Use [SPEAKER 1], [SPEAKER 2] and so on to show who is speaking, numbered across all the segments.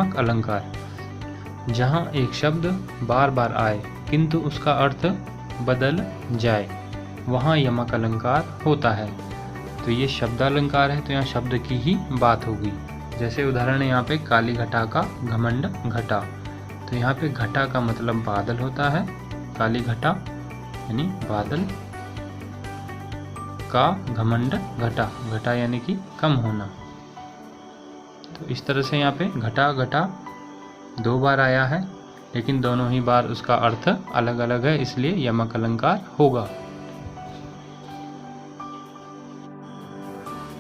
[SPEAKER 1] यमक अलंकार। जहाँ एक शब्द बार बार आए किंतु उसका अर्थ बदल जाए, वहाँ यमक अलंकार होता है। तो ये शब्द अलंकार है, तो यहाँ शब्द की ही बात होगी। जैसे उदाहरण है यहाँ पे काली घटा का घमंड घटा। तो यहाँ पे घटा का मतलब बादल होता है, काली घटा यानी बादल का घमंड घटा, घटा यानी कि कम होना। तो इस तरह से यहाँ पे घटा घटा 2 बार आया है, लेकिन दोनों ही बार उसका अर्थ अलग अलग है, इसलिए यमक अलंकार होगा।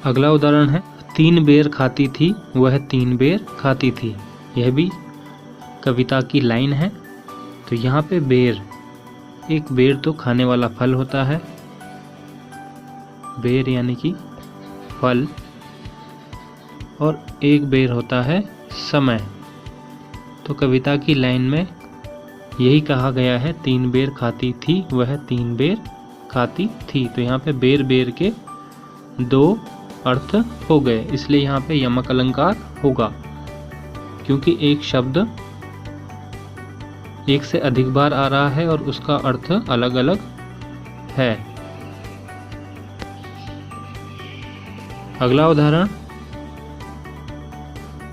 [SPEAKER 1] अगला उदाहरण है 3 बेर खाती थी वह 3 बेर खाती थी। यह भी कविता की लाइन है। तो यहाँ पे बेर, एक बेर तो खाने वाला फल होता है, बेर यानी कि फल, और एक बेर होता है समय। तो कविता की लाइन में यही कहा गया है 3 बेर खाती थी वह 3 बेर खाती थी। तो यहाँ पे बेर बेर के 2 अर्थ हो गए, इसलिए यहाँ पे यमक अलंकार होगा, क्योंकि एक शब्द एक से अधिक बार आ रहा है और उसका अर्थ अलग अलग है। अगला उदाहरण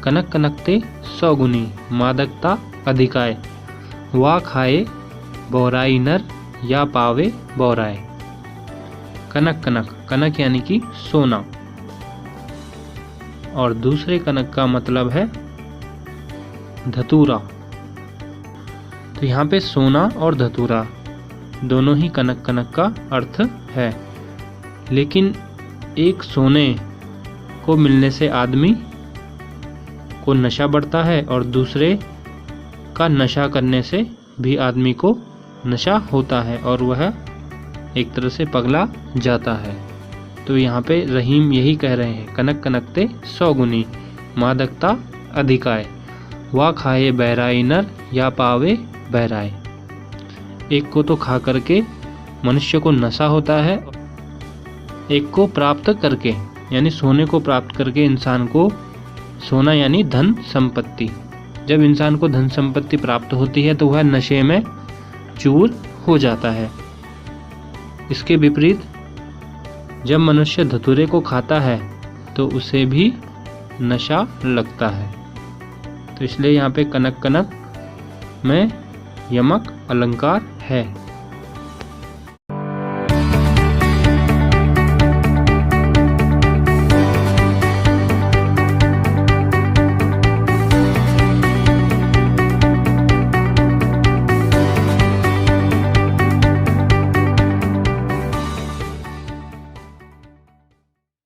[SPEAKER 1] कनक कनकते 100 गुनी मादकता अधिकाय, वा खाए बौराई नर या पावे बौराए। कनक कनक, कनक यानी कि सोना, और दूसरे कनक का मतलब है धतूरा। तो यहाँ पे सोना और धतूरा दोनों ही कनक कनक का अर्थ है, लेकिन एक सोने को मिलने से आदमी को नशा बढ़ता है और दूसरे का नशा करने से भी आदमी को नशा होता है और वह एक तरह से पगला जाता है। तो यहाँ पे रहीम यही कह रहे हैं कनक कनकते 100 गुनी मादकता अधिकाय, वा खाए बहराई नर या पावे बहराए। एक को तो खा करके मनुष्य को नशा होता है, एक को प्राप्त करके यानी सोने को प्राप्त करके इंसान को, सोना यानी धन संपत्ति, जब इंसान को धन संपत्ति प्राप्त होती है तो वह नशे में चूर हो जाता है। इसके विपरीत जब मनुष्य धतूरे को खाता है तो उसे भी नशा लगता है। तो इसलिए यहाँ पे कनक कनक में यमक अलंकार है।